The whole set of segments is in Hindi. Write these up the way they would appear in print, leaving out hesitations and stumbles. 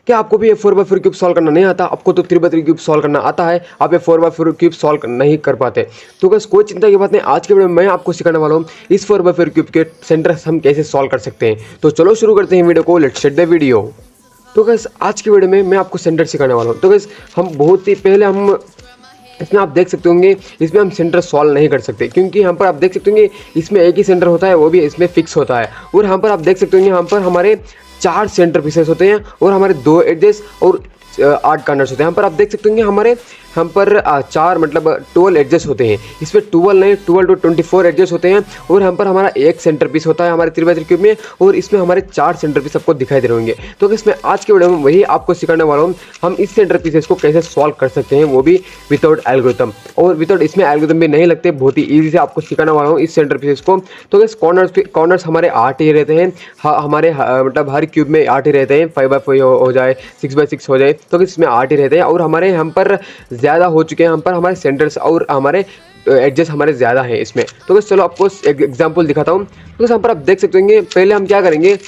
क्या आपको भी ये 4x4 क्यूब सॉल्व करना नहीं आता? आपको तो 3x3 क्यूब सॉल्व करना आता है, आप ये 4x4 क्यूब सॉल्व नहीं कर पाते। तो बस कोई चिंता की बात नहीं, आज के वीडियो में मैं आपको सिखाने वाला हूँ इस 4x4 क्यूब के सेंटर्स हम कैसे सॉल्व कर सकते हैं। तो चलो शुरू करते हैं वीडियो को, लेट्स स्टार्ट द वीडियो। तो गैस आज की वीडियो में मैं आपको सेंटर सिखाने वाला हूँ। तो गैस हम बहुत ही पहले हम इसमें आप देख सकते होंगे, इसमें हम सेंटर सॉल्व नहीं कर सकते क्योंकि यहाँ पर आप देख सकते होंगे इसमें एक ही सेंटर होता है, वो भी इसमें फिक्स होता है। और यहाँ पर आप देख सकते होंगे यहाँ पर हमारे 4 सेंटर पीसेस होते हैं और हमारे 2 एजेस और 8 कॉर्नर्स होते हैं। यहाँ पर आप देख सकते होंगे हमारे हम पर 4 मतलब 12 एडजस्ट होते हैं। इसमें 12 नहीं 12 to 24 एडजस्ट होते हैं। और यहाँ पर हमारा एक सेंटर पीस होता है हमारे 3x3 क्यूब में, और इसमें हमारे 4 सेंटर पीस आपको दिखाई दे रहे होंगे। तो इसमें आज के वीडियो में वही आपको सिखाने वाला हूँ, हम इस सेंटर पीसेस को कैसे सॉल्व कर सकते हैं, वो भी विदाउट एल्गोरिथम। और विदाउट इसमें एल्गोरिथम भी नहीं लगते, बहुत ही ईजी से आपको सिखाने वाला हूँ इस सेंटर पीसेस को। तो इस कॉर्नर्स हमारे 8 ही रहते हैं, हमारे मतलब हर क्यूब में 8 ही रहते हैं, 5x5 हो जाए, 6x6 हो जाए, तो इसमें 8 ही रहते हैं। और हमारे हम पर ज़्यादा हो चुके हैं, हम पर हमारे सेंटर्स और हमारे एडजस्ट हमारे ज़्यादा हैं इसमें। तो बस चलो आपको एक एग्जांपल दिखाता हूँ। तो बस यहाँ पर आप देख सकते होंगे, पहले हम क्या करेंगे,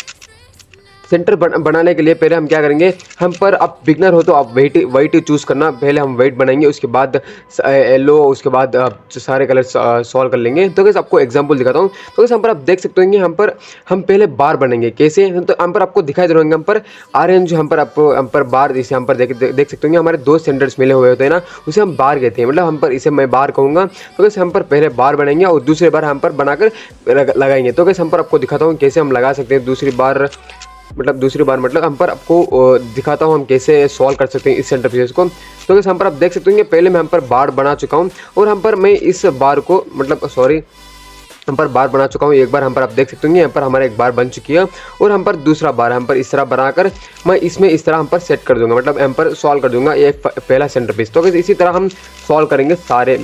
सेंटर बनाने के लिए पहले हम क्या करेंगे, हम पर आप बिगनर हो तो आप वाइट चूज़ करना। पहले हम वाइट बनाएंगे, उसके बाद येलो, उसके बाद सारे कलर सॉल्व कर लेंगे। तो कैसे आपको एग्जांपल दिखाता हूँ। तो कैसे हम पर आप देख सकते होंगे, हम पर हम पहले बार बनेंगे कैसे, तो हम पर आपको दिखाई दे रहे होंगे, हम पर ऑरेंज हम पर बार, जैसे हम पर देख सकते होंगे हमारे 2 सेंटर्स मिले हुए होते हैं ना, उसे हम बार कहते हैं। मतलब हम पर इसे मैं बार कहूँगा। तो कैसे हम पर पहले बार बनेंगे और दूसरी बार हम पर बनाकर लगाएंगे। तो कैसे हम पर आपको दिखाता हूँ कैसे हम लगा सकते हैं दूसरी बार मतलब हम पर आपको दिखाता हूँ हम कैसे सॉल्व कर सकते हैं इस सेंटर पीसेस को। तो हम पर आप देख सकते हैं पहले मैं हम पर बार बना चुका हूँ, और हम पर मैं इस बार को हम पर बार बना चुका हूँ एक बार। हम पर आप देख सकते हैं यहाँ पर हमारे एक बार बन चुकी है, और हम पर दूसरा बार हम पर इस तरह बनाकर मैं इसमें इस तरह हम पर सेट कर दूंगा, मतलब हम पर सॉल्व कर दूंगा एक पहला सेंटर पीस। तो इसी तरह हम सॉल्व करेंगे सारे।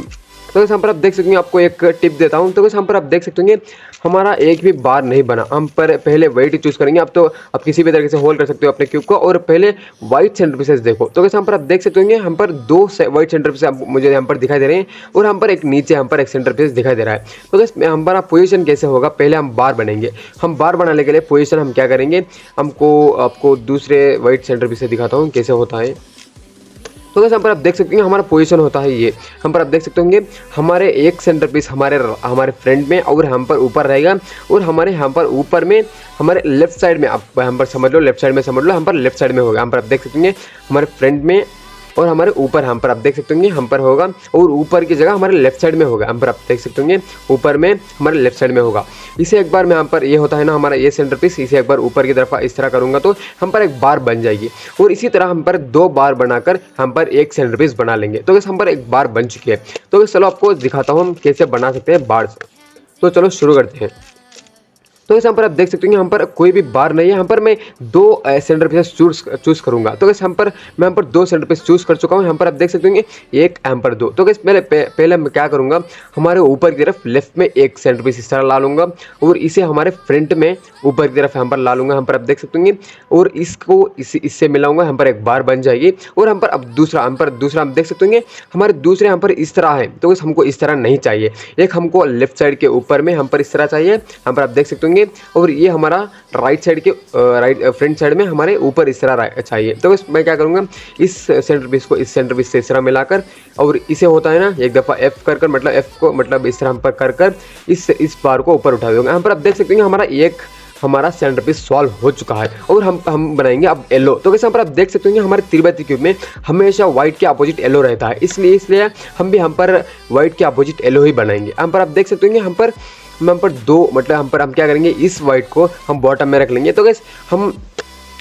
तो यहाँ पर आप देख सकते हैं, आपको एक टिप देता हूँ। तो यहाँ पर आप देख सकते हैं हमारा एक भी बार नहीं बना। हम पर पहले वाइट चूज़ करेंगे। अब तो आप किसी भी तरीके से होल्ड कर सकते हो अपने क्यूब को, और पहले वाइट सेंटर पीसेस देखो। तो यहाँ पर आप देख सकते होंगे हम पर 2 वाइट सेंटर पीसेस मुझे यहाँ पर दिखाई दे रहे हैं, और हम पर एक नीचे हम पर एक सेंटर पीस दिखाई दे रहा है। तो हम पर पोजीशन कैसे होगा, पहले हम बार बनेंगे। हम बार बनाने के लिए पोजीशन हम क्या करेंगे, आपको दूसरे वाइट सेंटर पीस से दिखाता हूँ कैसे होता है। तो यहाँ पर आप देख सकते हैं हमारा पोजीशन होता है ये। हम पर आप देख सकते होंगे हमारे एक सेंटर पीस हमारे फ्रंट में और हम पर ऊपर रहेगा, और हम पर ऊपर में हमारे लेफ्ट साइड में, आप हम पर समझ लो लेफ्ट साइड में समझ लो, हम पर लेफ्ट साइड में होगा। हम पर आप देख सकते हैं हमारे फ्रंट में और हमारे ऊपर हम पर आप देख सकते होंगे हम पर होगा, और ऊपर की जगह हमारे लेफ्ट साइड में होगा। हम पर आप देख सकते होंगे ऊपर में हमारे लेफ्ट साइड में होगा। इसे एक बार में हम पर ये होता है ना हमारा ये सेंटर पीस, इसे एक बार ऊपर की तरफ इस तरह करूंगा तो हम पर एक बार बन जाएगी। और इसी तरह हम पर 2 बार बनाकर हम पर एक सेंटर पीस बना लेंगे। तो हम पर एक बार बन चुकी है। तो चलो आपको दिखाता हूँ हम कैसे बना सकते हैं बार से। तो चलो शुरू करते हैं। तो यहाँ पर आप देख सकते हैं यहाँ पर कोई भी बार नहीं है। यहाँ पर मैं 2 सेंटर पीस चूज करूंगा। तो मैं यहाँ पर 2 सेंटर पीस चूज कर चुका हूँ। यहाँ पर आप देख सकते हैं एक, यहाँ पर 2। तो पहले मैं क्या करूंगा, हमारे ऊपर की तरफ लेफ्ट में एक सेंटर पीस इस तरह ला लूंगा, और इसे हमारे फ्रंट में ऊपर की तरफ यहाँ पर ला लूंगा। यहाँ पर आप देख सकते हैं, और इसको इससे मिलाऊंगा, यहाँ पर एक बार बन जाएगी। और हम पर अब दूसरा हम देख सकते हैं हमारे दूसरे यहाँ पर इस तरह है। तो हमको इस तरह नहीं चाहिए, एक हमको लेफ्ट साइड के ऊपर में हम पर इस तरह चाहिए। यहाँ पर आप देख सकते हैं, और ये हमारा राइट साइड के फ्रंट साइड में हमारे ऊपर इस तरह चाहिए। तो मैं क्या करूंगा, इस सेंटर पीस को इस सेंटर पीस से इस तरह मिलाकर, और इसे होता है ना एक दफ़ा एफ कर मतलब एफ को मतलब इस तरह हम पर कर इस बार को ऊपर उठा दूंगा। यहाँ पर आप देख सकते हैं हमारा सेंटर पीस सॉल्व हो चुका है। और हम बनाएंगे अब येलो। तो यहाँ पर आप देख सकते हैं हमारे 3x3 क्यूब में हमेशा व्हाइट के अपोजिट येलो रहता है, इसलिए हम पर व्हाइट के अपोजिट येलो ही बनाएंगे। यहाँ पर आप देख सकते हैं हम पर 2 मतलब हम क्या करेंगे, इस वाइट को हम बॉटम में रख लेंगे। तो गाइस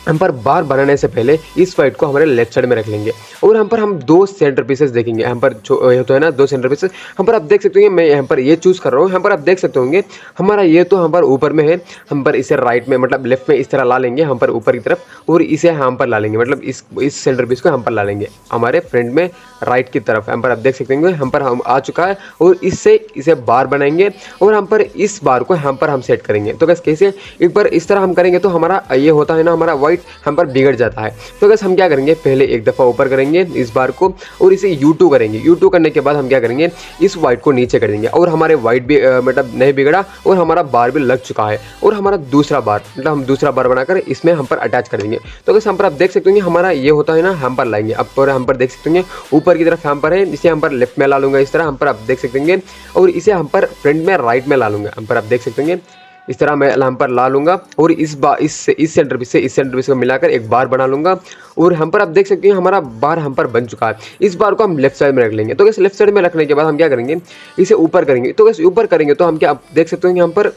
हम पर बार बनाने से पहले इस वाइट को हमारे लेफ्ट साइड में रख लेंगे, और हम पर 2 सेंटर पीसेस देखेंगे। हम पर ये तो है ना 2 सेंटर पीसेस। हम पर आप देख सकते हैं मैं यहाँ पर ये चूज़ कर रहा हूँ। यहाँ पर आप देख सकते होंगे हमारा ये तो हम पर ऊपर में है, हम पर इसे राइट में मतलब लेफ्ट में इस तरह ला लेंगे हम पर ऊपर की तरफ, और इसे हम पर ला लेंगे, मतलब इस सेंटर पीस को हम पर ला लेंगे हमारे फ्रंट में राइट की तरफ। हम पर आप देख सकते हैं हम पर हम आ चुका है, और इसे बार बनाएंगे, और हम पर इस बार को हम सेट करेंगे। तो बस कैसे, एक बार इस तरह हम करेंगे तो हमारा ये होता है ना हमारा वाइट वाइट हम पर बिगड़ जाता है। तो गैस हम क्या करेंगे, पहले एक दफ़ा ऊपर करेंगे इस बार को और इसे U2 करेंगे। U2 करने के बाद हम क्या करेंगे, इस वाइट को नीचे कर देंगे और हमारे वाइट भी मतलब नहीं बिगड़ा और हमारा बार भी लग चुका है। और हमारा दूसरा बार मतलब हम दूसरा बार बनाकर इसमें हम पर अटैच कर देंगे। तो गैस हम पर आप देख सकते होंगे हमारा ये होता है ना, हम पर लाएंगे। अब पर हम पर देख सकते होंगे ऊपर की तरफ हम पर है, इसे हम पर लेफ्ट में ला लूँगा इस तरह हम पर आप देख सकते होंगे, और इसे हम पर फ्रंट में राइट में ला लूँगा। हम पर आप देख सकते होंगे इस तरह मैं हम पर ला लूँगा और इस सेंटर पीस से इस सेंटर पीस को मिलाकर एक बार बना लूँगा। और हम पर आप देख सकते हैं हमारा बार हम पर बन चुका है। इस बार को हम लेफ्ट साइड में रख लेंगे। तो कैसे लेफ्ट साइड में रखने के बाद हम क्या करेंगे, इसे ऊपर करेंगे। तो कैसे ऊपर करेंगे तो हम क्या आप देख सकते हैं हम पर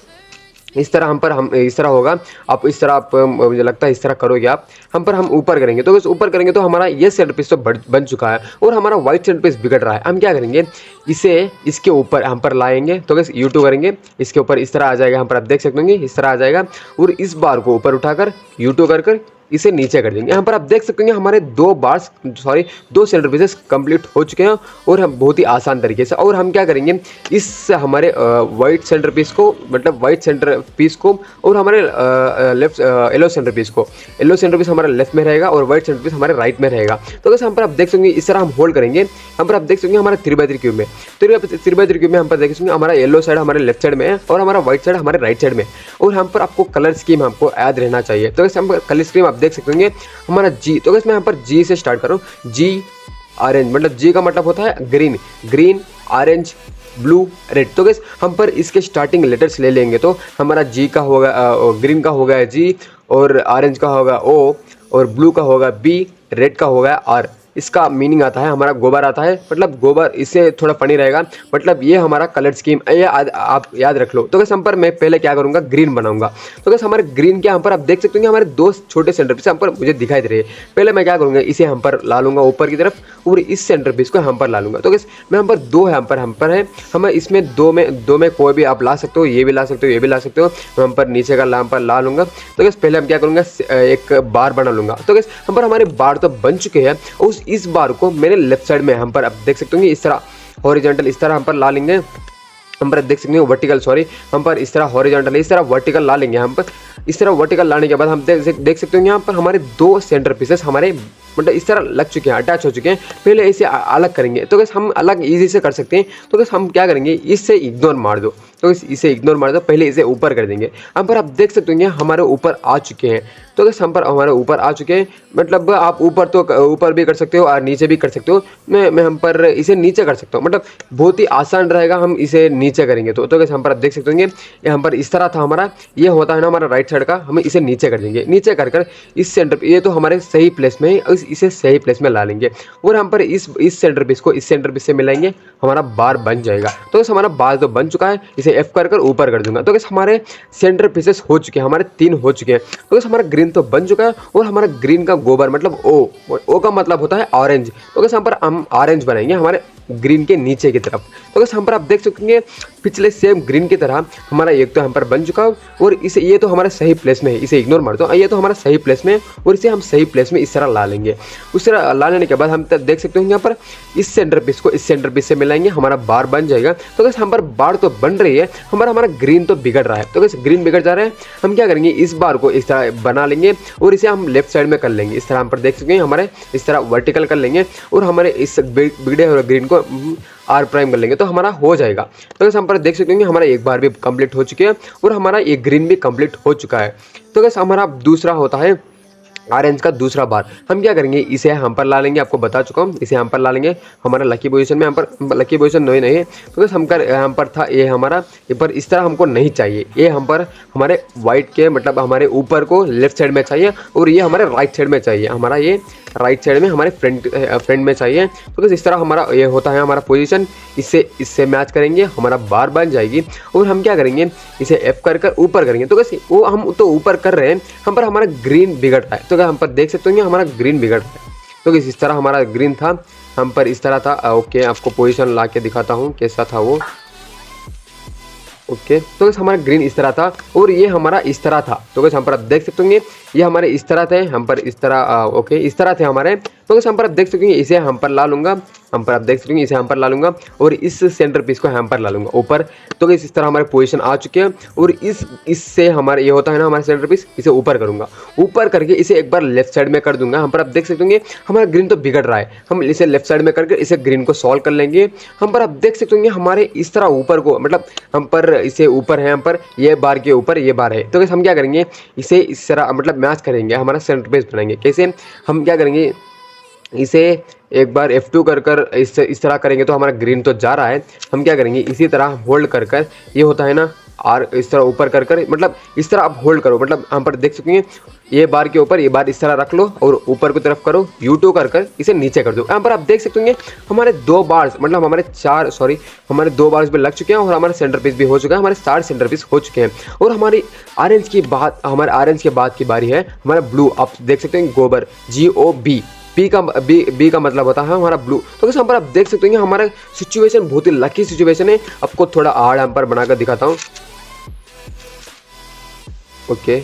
इस तरह हम इस तरह होगा। आप इस तरह आप मुझे लगता है इस तरह करोगे आप, हम पर हम ऊपर करेंगे। तो बस ऊपर करेंगे तो हमारा ये सेंटर पीस तो बन चुका है और हमारा वाइट सेंटर पीस बिगड़ रहा है। हम क्या करेंगे, इसे इसके ऊपर हम पर लाएंगे। तो बस U2 करेंगे, इसके ऊपर इस तरह आ जाएगा। हम पर आप देख सकते होंगे इस तरह आ जाएगा और इस बार को ऊपर उठाकर U2 कर इसे नीचे कर देंगे। यहाँ पर आप देख सकते हैं हमारे दो सेंटर पीसेस कंप्लीट हो चुके हैं और हम बहुत ही आसान तरीके से। और हम क्या करेंगे, इस हमारे वाइट सेंटर पीस को मतलब वाइट सेंटर पीस को और हमारे लेफ्ट येलो सेंटर पीस हमारा लेफ्ट में रहेगा और वाइट सेंटर पीस हमारे राइट में रहेगा। तो वैसे हम पर आप देख सकते इस तरह हम होल्ड करेंगे। हम पर आप देख सकते हमारे 3x3 क्यूब में 3x3 क्यूब में हम पर देख सकते हमारा येलो साइड हमारे लेफ्ट साइड में है और हमारा व्हाइट साइड हमारे राइट साइड में। और हम पर आपको कलर स्कीम हमको याद रहना चाहिए। तो वैसे हम कलर स्कीम आप देख सकते होंगे हमारा G। तो वैसे मैं यहाँ पर G से स्टार्ट करूँ। G ऑरेंज मतलब G का मतलब होता है ग्रीन ऑरेंज ब्लू रेड। तो गैस हम पर इसके स्टार्टिंग लेटर्स ले लेंगे तो हमारा G का होगा ग्रीन का होगा G और ऑरेंज का होगा O और ब्लू का होगा B, रेड का होगा R। इसका मीनिंग आता है हमारा गोबर आता है, मतलब गोबर। इससे थोड़ा फनी रहेगा, मतलब ये हमारा कलर स्कीम ये आप याद रख लो। तो कैसे हम पर मैं पहले क्या करूँगा, ग्रीन बनाऊंगा। तो कैसे हमारे ग्रीन के हम पर आप देख सकते हैं हमारे दो छोटे सेंटर पीस हम पर मुझे दिखाई दे रहे हैं। पहले मैं क्या करूँगा, इसे हम पर ला लूँगा ऊपर की तरफ और इस सेंटर पीस को हम पर ला लूँगा। तो कैसे मैं हम पर दो है हम पर है, हमें इसमें दो में कोई भी आप ला सकते हो, ये भी ला सकते हो, ये भी ला सकते हो। मैं हम पर नीचे का हम पर ला लूँगा। तो कैसे पहले हम क्या करूँगा, एक बार बना लूँगा। तो कैसे हम पर हमारे बार तो बन चुके हैं और इस बार को मेरे लेफ्ट साइड में हम पर आप देख सकते होंगे इस तरह हॉरिजॉन्टल इस तरह हम पर ला लेंगे। हम पर देख सकते हैं वर्टिकल हम पर इस तरह हॉरिजॉन्टल इस तरह वर्टिकल ला लेंगे। हम पर इस तरह वर्टिकल लाने के बाद हम देख सकते होंगे यहाँ पर हमारे दो सेंटर पीसेस हमारे मतलब इस तरह लग चुके हैं, अटैच हो चुके हैं। पहले इसे अलग करेंगे। तो कैसे हम अलग इजी से कर सकते हैं। तो कैसे हम क्या करेंगे, इससे इग्नोर मार दो। तो इसे इग्नोर मार दो, पहले इसे ऊपर कर देंगे। हम पर आप देख सकते होंगे हमारे ऊपर आ चुके हैं। तो कैसे हम पर हमारे ऊपर आ चुके हैं, मतलब आप ऊपर भी कर सकते हो और नीचे भी कर सकते हो। मैं हम पर इसे नीचे कर सकता हूँ, मतलब बहुत ही आसान रहेगा हम इसे नीचे करेंगे। तो कैसे हम पर आप देख सकते होंगे ये हम पर इस तरह था हमारा, ये होता है ना हमारा राइट साइड का, हमें इसे नीचे कर देंगे। नीचे कर इस सेंटर ये तो हमारे सही प्लेस में है, इसे सही प्लेस में ला लेंगे और हम पर इस सेंटर पीस को इस सेंटर पीस से मिलाएंगे, हमारा बार बन जाएगा। तो कैसे हमारा बार तो बन चुका है, इसे F कर ऊपर कर दूंगा। तो कैसे हमारे सेंटर पीसेस हो चुके हैं, हमारे 3 हो चुके हैं। तो कैसे हमारा ग्रीन तो बन चुका है और हमारा ग्रीन का गोबर मतलब O का मतलब होता है ऑरेंज। तो कैसे हम ऑरेंज बनाएंगे हमारे ग्रीन के नीचे की तरफ। तो कैसे हम पर आप देख सकेंगे पिछले सेम ग्रीन की तरह हमारा एक तो हम पर बन चुका है और इसे ये तो हमारे सही प्लेस में है, इसे इग्नोर मार दो। ये तो हमारा सही प्लेस में है और इसे हम सही प्लेस में इस तरह ला लेंगे। उस तरह ला लेने के बाद हम देख सकते हैं यहाँ पर इस सेंटर पीस को इस सेंटर पीस से मिलाएंगे, हमारा बार बन जाएगा। तो कैसे हम पर बार तो बन रही है, हमारा ग्रीन तो बिगड़ रहा है। तो कैसे ग्रीन बिगड़ जा रहा है, हम क्या करेंगे, इस बार को इस तरह बना लेंगे और इसे हम लेफ्ट साइड में कर लेंगे। इस तरह हम पर देख सकते हैं हमारे इस तरह वर्टिकल कर लेंगे और हमारे इस बिगड़े हुए ग्रीन को R प्राइम कर लेंगे तो हमारा हो जाएगा। तो कैसे हम पर देख सकते हैं हमारा एक बार भी कंप्लीट हो चुके हैं और हमारा एक ग्रीन भी कंप्लीट हो चुका है। तो कैसे हमारा दूसरा होता है ऑरेंज का दूसरा बार। हम क्या करेंगे, इसे हम पर ला लेंगे, आपको बता चुका हूँ, इसे हम पर ला लेंगे। हमारा लकी पोजीशन में हम पर लकी पोजीशन नहीं है। तो कैसे हम पर था ये हमारा, ये पर इस तरह हमको नहीं चाहिए। ये हम पर हमारे वाइट के मतलब हमारे ऊपर को लेफ्ट साइड में चाहिए और ये हमारे राइट साइड में चाहिए। हमारा ये राइट साइड में हमारे फ्रंट में चाहिए। तो कैसे इस तरह हमारा ये होता है हमारा पोजीशन। इससे मैच करेंगे, हमारा बार बन जाएगी और हम क्या करेंगे, इसे F कर ऊपर करेंगे। तो कैसे वो हम तो ऊपर कर रहे हैं, हम पर हमारा ग्रीन बिगड़ रहा है। तो हम पर देख सकते होंगे हमारा ग्रीन बिगड़ रहा है। तो इस तरह हमारा ग्रीन था, हम पर इस तरह था। ओके, आपको पोजीशन ला के दिखाता हूँ कैसा था वो। ओके, तो हमारा ग्रीन इस तरह था और ये हमारा इस तरह था। तो हम पर आप देख सकते होंगे ये हमारे इस तरह थे, हम पर इस तरह ओके इस तरह थे हमारे। तो गाइस यहाँ पर आप देख सकते हैं इसे हम पर ला लूंगा, हम पर आप देख सकते हैं इसे हम पर ला लूंगा और इस सेंटर पीस को हम पर ला लूंगा ऊपर। तो गाइस इस तरह हमारे पोजीशन आ चुके हैं और इससे हमारा ये होता है ना हमारा सेंटर पीस, इसे ऊपर करूंगा, ऊपर करके इसे एक बार लेफ्ट साइड में कर दूंगा। हम पर आप देख सकते होंगे हमारा ग्रीन तो बिगड़ रहा है, हम इसे लेफ्ट साइड में करके इसे ग्रीन को सॉल्व कर लेंगे। हम पर आप देख सकते होंगे हमारे इस तरह ऊपर को, मतलब हम पर इसे ऊपर है, हम पर ये बार के ऊपर ये बार है। तो गाइस हम क्या करेंगे इसे इस तरह मतलब मैच करेंगे, हमारा सेंटर पीस बनाएंगे। कैसे हम क्या करेंगे इसे एक बार F2 कर इस तरह करेंगे तो हमारा ग्रीन तो जा रहा है। हम क्या करेंगे इसी तरह होल्ड कर ये होता है ना आर, इस तरह ऊपर कर मतलब इस तरह आप होल्ड करो, मतलब हम पर देख सकेंगे ये बार के ऊपर ये बार इस तरह रख लो और ऊपर की तरफ करो, U2 कर इसे नीचे कर दो। यहाँ पर आप देख सकते होंगे हमारे 2 बार्स मतलब हमारे 2 बार्स पे लग चुके हैं और हमारा सेंटर पीस भी हो चुका है, हमारे 7 सेंटर पीस हो चुके हैं। और हमारे ऑरेंज की बात की बारी है हमारा ब्लू। आप देख सकते हैं गोबर GOB, बी का मतलब होता है हमारा ब्लू। तो यहाँ पर आप देख सकते हैं हमारा सिचुएशन बहुत ही लकी सिचुएशन है। आपको थोड़ा हार्ड यहाँ पर बनाकर दिखाता हूँ। ओके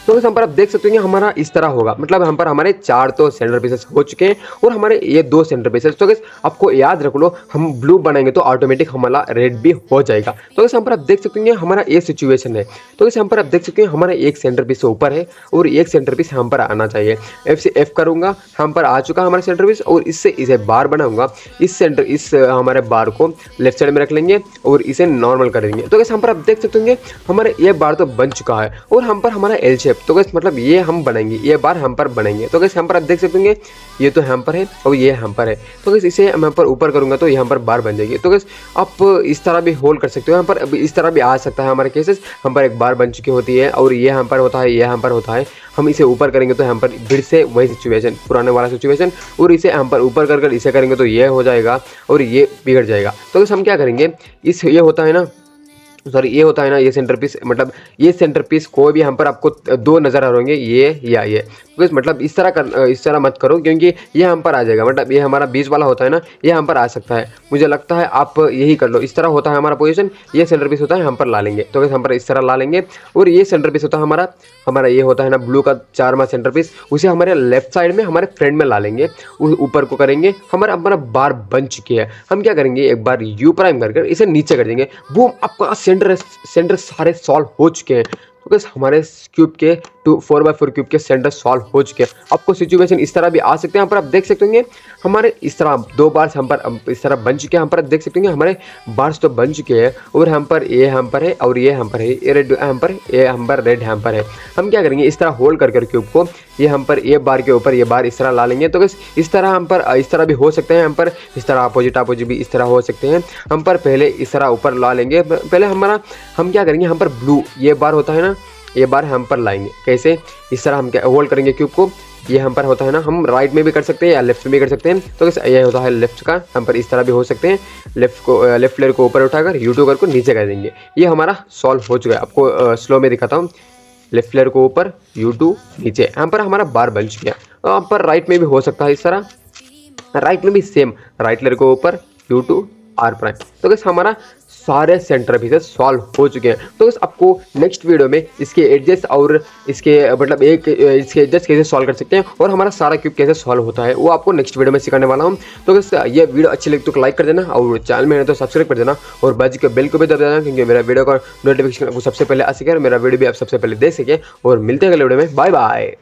तो यहाँ पर आप देख सकते हैं हमारा इस तरह होगा, मतलब हम पर हमारे 4 तो सेंटर पीसेस हो चुके हैं और हमारे ये 2 सेंटर पीसेस। तो गाइस आपको याद रख लो हम ब्लू बनाएंगे तो ऑटोमेटिक हमारा रेड भी हो जाएगा। तो गाइस यहाँ पर आप देख सकते हैं हमारा ये सिचुएशन है। तो गाइस यहाँ पर आप देख सकते हैं हमारा एक सेंटर पीस ऊपर है और एक सेंटर पीस हम पर आना चाहिए। F से F करूंगा, हम पर आ चुका हमारा सेंटर पीस और इससे इसे बार बनाऊंगा। इस हमारे बार को लेफ्ट साइड में रख लेंगे और इसे नॉर्मल कर देंगे। तो गाइस यहाँ पर आप देख सकते होंगे हमारे ये बार तो बन चुका है और हम पर हमारा एल शेप। तो गाइस मतलब ये हम बनाएंगे, ये बार हम पर बनेंगे। तो गाइस यहाँ पर आप देख सकते होंगे ये तो हम पर है और ये हम पर है। तो गाइस इसे मैं पर ऊपर करूंगा तो यहाँ पर बार बन जाएगी। तो गाइस आप इस तरह भी होल्ड कर सकते हो, यहाँ पर इस तरह भी आ सकता है हमारे केसेस। हम पर एक बार बन चुकी होती है और ये हम पर होता है, ये हम पर होता है। हम इसे ऊपर करेंगे तो हम पर फिर से वही सिचुएशन, पुराने वाला सिचुएशन, और इसे हम पर ऊपर कर इसे करेंगे तो ये हो जाएगा और ये बिगड़ जाएगा। तो गाइस हम क्या करेंगे ये होता है ना सॉरी ये होता है ना ये सेंटर पीस, मतलब ये सेंटर पीस कोई भी हम पर आपको 2 नजर आ रहे ये या ये। तो मतलब इस तरह मत करो क्योंकि ये हम पर आ जाएगा, मतलब ये हमारा बीच वाला होता है ना ये हम पर आ सकता है। मुझे लगता है आप यही कर लो, इस तरह होता है हमारा पोजीशन, ये सेंटर पीस होता है हम पर ला लेंगे। तो हम पर इस तरह ला लेंगे और ये सेंटर पीस होता है हमारा ये होता है ना ब्लू का 4वां सेंटर पीस, उसे हमारे लेफ्ट साइड में हमारे फ्रंट में ला लेंगे, ऊपर को करेंगे। हमारा बार बन चुकी है। हम क्या करेंगे एक बार U प्राइम कर इसे नीचे कर देंगे, बूम आपका सेंटर सारे सॉल्व हो चुके हैं। तो गाइस हमारे क्यूब के 4x4 क्यूब के सेंटर सॉल्व हो चुके हैं। आपको सिचुएशन इस तरह भी आ सकते हैं। यहाँ पर आप देख सकते होंगे हमारे इस तरह 2 बार्स हम पर इस तरह बन चुके हैं। हम पर देख सकते होंगे हमारे बार्स तो बन चुके हैं और हम पर ये हम पर है और ये हम पर है, ये रेड हम पर, ये हम पर रेड हम पर है। हम क्या करेंगे इस तरह होल्ड कर क्यूब को, ये हम पर ये बार के ऊपर ये बार इस तरह ला लेंगे। तो गाइस इस तरह हम पर इस तरह भी हो सकते हैं, हम पर इस तरह अपोजिट भी इस तरह हो सकते हैं। हम पर पहले इस तरह ऊपर ला लेंगे, पहले हम क्या करेंगे हम पर ब्लू ये बार होता है ना ये बार हम पर लाएंगे। कैसे इस तरह हम क्या होल्ड करेंगे क्यूब को, ये हम पर होता है ना, हम राइट में भी कर सकते हैं या लेफ्ट में भी कर सकते हैं। तो ये होता है लेफ्ट का, हम पर इस तरह भी हो सकते हैं। लेफ्ट लेयर को ऊपर उठाकर U2 को नीचे कर देंगे। ये हमारा सॉल्व हो चुका है। आपको स्लो में दिखाता हूँ, लेफ्ट लेयर को ऊपर U2 नीचे, यहाँ पर हमारा बार बन चुका है। यहाँ पर राइट में भी हो सकता है इस तरह, राइट में भी सेम, राइट लेयर को ऊपर U2 R प्राइम। तो गाइस हमारा सारे सेंटर पीसेस सॉल्व हो चुके हैं। तो गाइस आपको नेक्स्ट वीडियो में इसके एडजस्ट और इसके मतलब इसके एडजस्ट कैसे सॉल्व कर सकते हैं और हमारा सारा क्यूब कैसे सॉल्व होता है वो आपको नेक्स्ट वीडियो में सिखाने वाला हूं। तो गाइस ये वीडियो अच्छी लगी तो लाइक कर देना और चैनल में है तो सब्सक्राइब कर देना और बाजू के बेल को भी दबा देना क्योंकि मेरा वीडियो का नोटिफिकेशन आपको सबसे पहले आ सके और मेरा वीडियो भी आप सबसे पहले देख सके। और मिलते हैं अगले वीडियो में, बाय बाय।